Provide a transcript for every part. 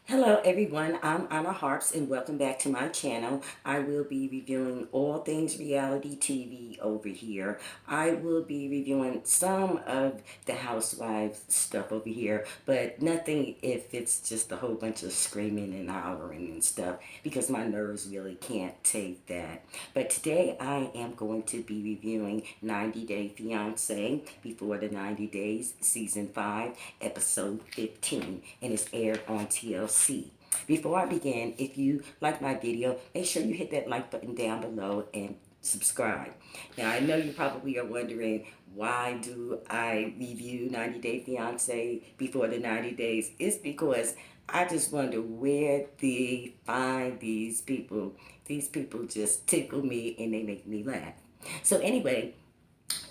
Hello everyone, I'm Onna Harps and welcome back to my channel. I will be reviewing all things reality TV over here. I will be reviewing some of the housewives stuff over here, but nothing if it's just a whole bunch of screaming and hollering and stuff because my nerves really can't take that. But today I am going to be reviewing 90 Day Fiance Before the 90 Days Season 5 Episode 15 and it's aired on TLC. Before I begin, if you like my video, make sure you hit that like button down below and subscribe. Now, I know you probably are wondering, why do I review 90 Day Fiance Before the 90 days? It's because I just wonder where they find these people. These people just tickle me and they make me laugh. So anyway,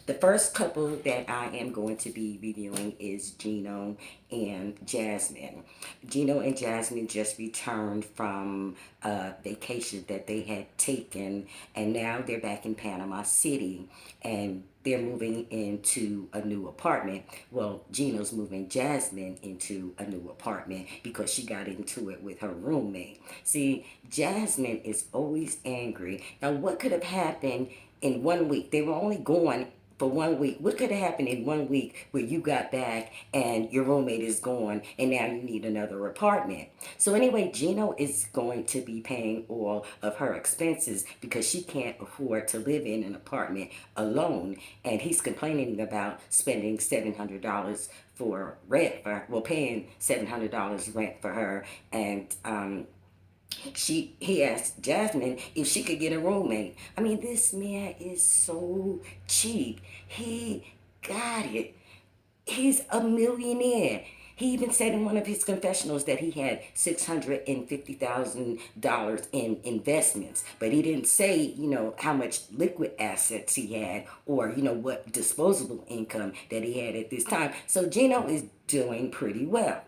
the first couple that I am going to be reviewing is Gino and Jasmine. Gino and Jasmine just returned from a vacation that they had taken, and now they're back in Panama City, and they're moving into a new apartment. Well, Gino's moving Jasmine into a new apartment because she got into it with her roommate. See, Jasmine is always angry. Now, what could have happened in 1 week? They were only gone for 1 week. What could have happened in 1 week where you got back and your roommate is gone and now you need another apartment? So anyway, Gino is going to be paying all of her expenses because she can't afford to live in an apartment alone, and he's complaining about spending $700 for rent for, well, paying $700 rent for her, and he asked Jasmine if she could get a roommate. I mean, this man is so cheap. He got it. He's a millionaire. He even said in one of his confessionals that he had $650,000 in investments, but he didn't say, how much liquid assets he had, or, what disposable income that he had at this time. So Gino is doing pretty well.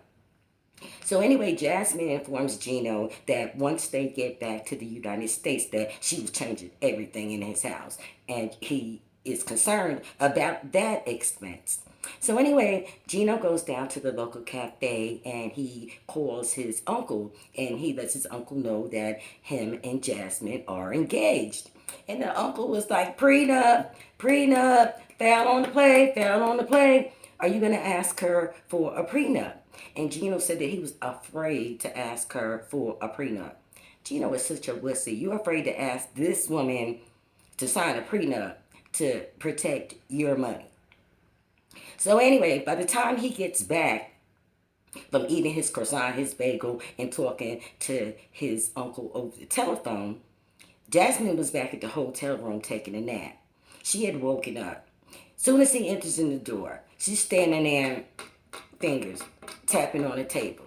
So anyway, Jasmine informs Gino that once they get back to the United States, that she was changing everything in his house, and he is concerned about that expense. So anyway, Gino goes down to the local cafe and he calls his uncle, and he lets his uncle know that him and Jasmine are engaged. And the uncle was like, prenup, prenup, fell on the play, fell on the play. Are you going to ask her for a prenup? And Gino said that he was afraid to ask her for a prenup. Gino is such a wussy. You're afraid to ask this woman to sign a prenup to protect your money. So anyway, by the time he gets back from eating his croissant, his bagel, and talking to his uncle over the telephone, Jasmine was back at the hotel room taking a nap. She had woken up. Soon as he enters in the door, she's standing there, fingers tapping on the table.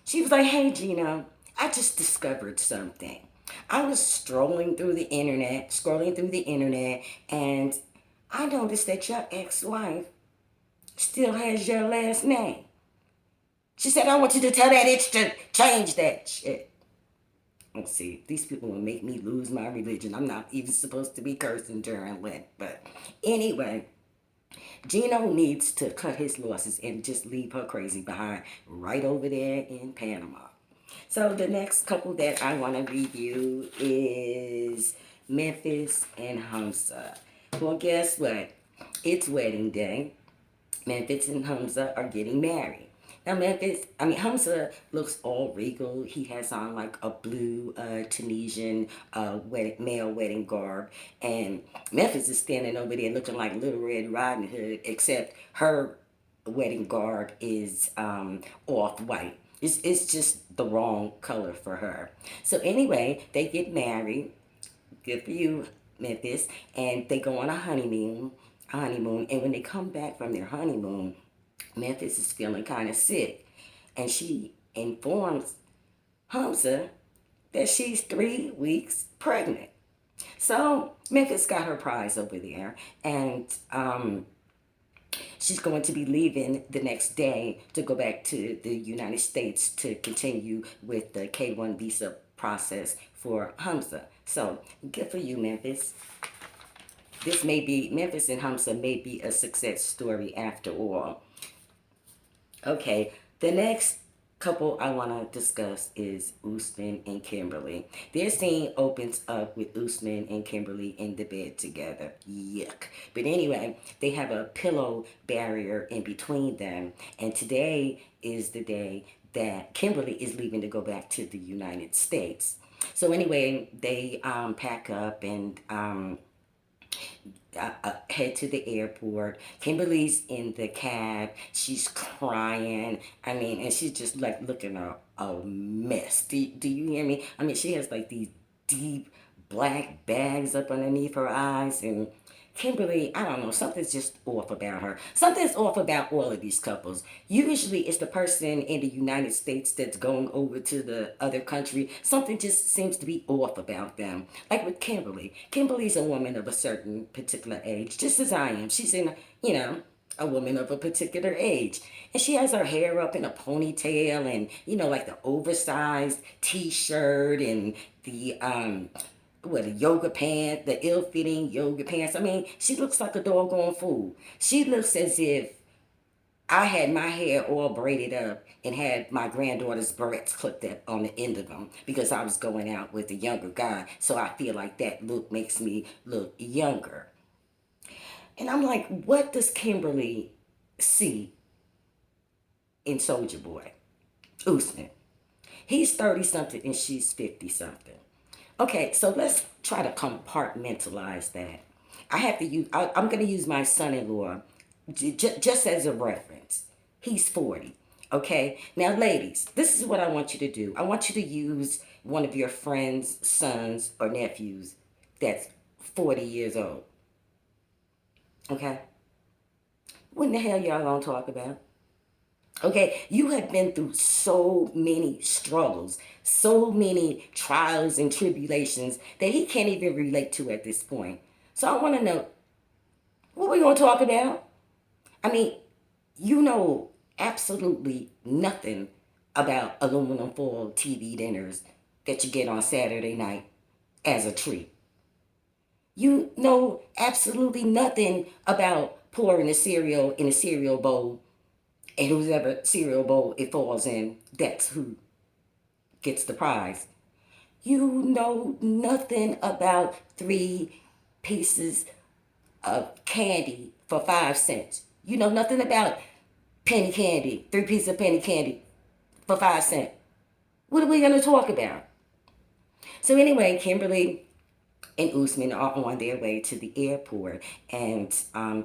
She was like, hey, Gino, I just discovered something. I was scrolling through the internet, and I noticed that your ex-wife still has your last name. She said, I want you to tell that itch to change that shit. Let's see, these people will make me lose my religion. I'm not even supposed to be cursing during Lent. But anyway, Gino needs to cut his losses and just leave her crazy behind right over there in Panama. So the next couple that I want to review is Memphis and Hamza. Well, guess what? It's wedding day. Memphis and Hamza are getting married. Now Hamza looks all regal. He has on like a blue Tunisian male wedding garb. And Memphis is standing over there looking like Little Red Riding Hood, except her wedding garb is off-white. It's just the wrong color for her. So anyway, they get married. Good for you, Memphis. And they go on a honeymoon. And when they come back from their honeymoon, Memphis is feeling kind of sick, and she informs Hamza that she's 3 weeks pregnant. So Memphis got her prize over there, and she's going to be leaving the next day to go back to the United States to continue with the K-1 visa process for Hamza. So good for you, Memphis. Memphis and Hamza may be a success story after all. Okay, the next couple I want to discuss is Usman and Kimberly. Their scene opens up with Usman and Kimberly in the bed together. Yuck. But anyway, they have a pillow barrier in between them. And today is the day that Kimberly is leaving to go back to the United States. So anyway, they pack up and head to the airport. Kimberly's in the cab. She's crying. I mean, and she's just like looking a mess. Do you hear me? I mean, she has like these deep black bags up underneath her eyes, and Kimberly, I don't know, something's just off about her. Something's off about all of these couples. Usually it's the person in the United States that's going over to the other country. Something just seems to be off about them. Like with Kimberly. Kimberly's a woman of a certain particular age, just as I am. She's in, a woman of a particular age. And she has her hair up in a ponytail and, like the oversized t-shirt and the the yoga pants, the ill-fitting yoga pants. I mean, she looks like a doggone fool. She looks as if I had my hair all braided up and had my granddaughter's barrettes clipped up on the end of them because I was going out with a younger guy. So I feel like that look makes me look younger. And I'm like, what does Kimberly see in Soldier Boy? Usman. He's 30-something and she's 50-something. Okay, so let's try to compartmentalize that. I'm going to use my son-in-law just as a reference. He's 40. Okay, now ladies, this is what I want you to do. I want you to use one of your friends' sons or nephews that's 40 years old. Okay? What in the hell y'all gonna talk about? Okay, you have been through so many struggles, so many trials and tribulations that he can't even relate to at this point. So I want to know, what we going to talk about? I mean, you know absolutely nothing about aluminum foil TV dinners that you get on Saturday night as a treat. You know absolutely nothing about pouring a cereal in a cereal bowl, and whoever cereal bowl it falls in, that's who gets the prize. You know nothing about 3 pieces of candy for 5 cents. You know nothing about penny candy, 3 pieces of penny candy for 5 cents. What are we going to talk about? So anyway, Kimberly and Usman are on their way to the airport, and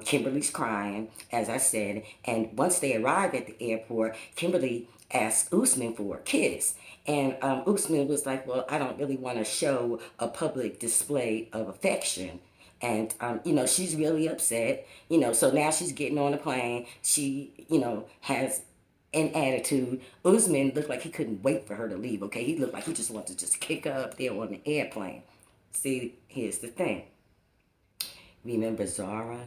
Kimberly's crying, as I said. And once they arrive at the airport, Kimberly asks Usman for a kiss. And Usman was like, well, I don't really want to show a public display of affection. And, she's really upset, so now she's getting on the plane. She, has an attitude. Usman looked like he couldn't wait for her to leave, okay? He looked like he just wanted to just kick her up there on the airplane. See, here's the thing. Remember Zara?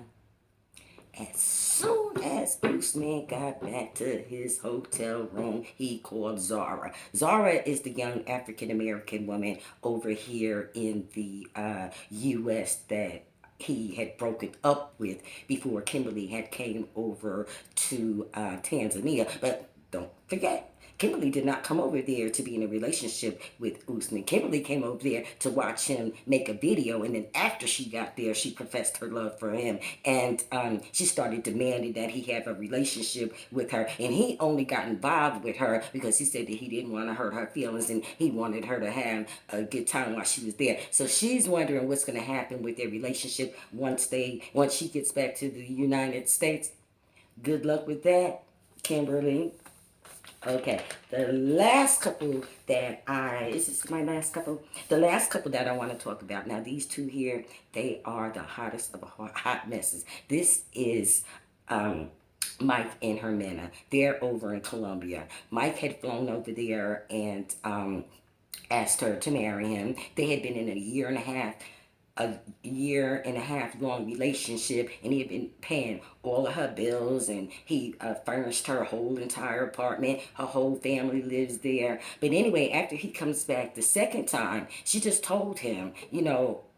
As soon as Usman got back to his hotel room, he called Zara. Zara is the young African-American woman over here in the U.S. that he had broken up with before Kimberly had came over to Tanzania. But don't forget, Kimberly did not come over there to be in a relationship with Usman. Kimberly came over there to watch him make a video, and then after she got there, she professed her love for him, and she started demanding that he have a relationship with her, and he only got involved with her because he said that he didn't want to hurt her feelings, and he wanted her to have a good time while she was there. So she's wondering what's going to happen with their relationship once she gets back to the United States. Good luck with that, Kimberly. Okay, the last couple is this my last couple? The last couple that I want to talk about. Now, these two here, they are the hottest of hot messes. This is Mike and Hermana. They're over in Colombia. Mike had flown over there and asked her to marry him. They had been in a year and a half long relationship, and he had been paying all of her bills, and he furnished her whole entire apartment. Her whole family lives there. But anyway, after he comes back the second time, she just told him,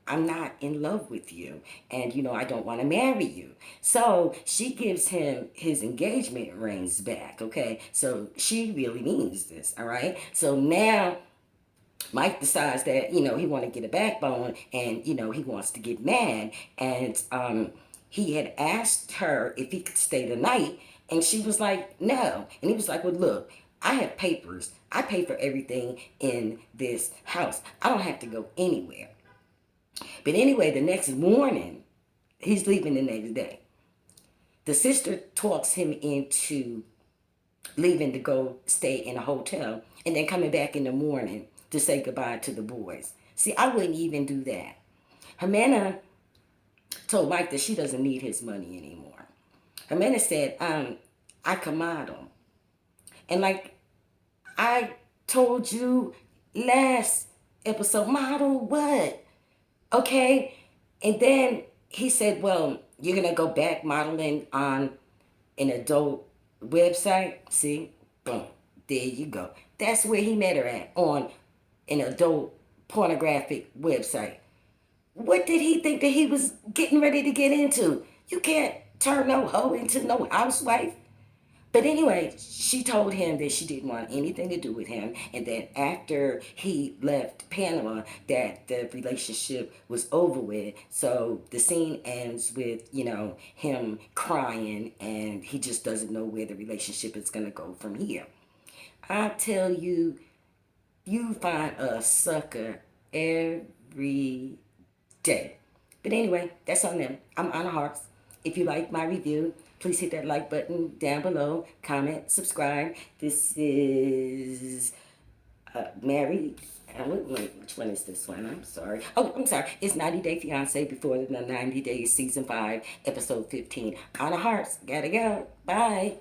I'm not in love with you, and I don't want to marry you. So she gives him his engagement rings back. Okay, so she really means this. All right, so now Mike decides that he want to get a backbone, and he wants to get mad, and he had asked her if he could stay the night, and she was like no, and he was like, well, look, I have papers, I pay for everything in this house, I don't have to go anywhere. But anyway, the next morning, he's leaving the next day. The sister talks him into leaving to go stay in a hotel and then coming back in the morning to say goodbye to the boys. See, I wouldn't even do that. Hermana told Mike that she doesn't need his money anymore. Hermana said, I can model. And like I told you last episode, model what? Okay? And then he said, well, you're going to go back modeling on an adult website? See? Boom. There you go. That's where he met her at, on an adult pornographic website. What did he think that he was getting ready to get into? You can't turn no hoe into no housewife. But anyway, she told him that she didn't want anything to do with him, and that after he left Panama, that the relationship was over with. So the scene ends with, him crying, and he just doesn't know where the relationship is going to go from here. I tell you, you find a sucker every day. But anyway, that's on them. I'm Onna Harps. If you like my review, please hit that like button down below. Comment, subscribe. This is Married. Wait, which one is this one? I'm sorry. Oh, I'm sorry. It's 90 Day Fiance before the 90 Days, Season 5, Episode 15. Onna Harps. Gotta go. Bye.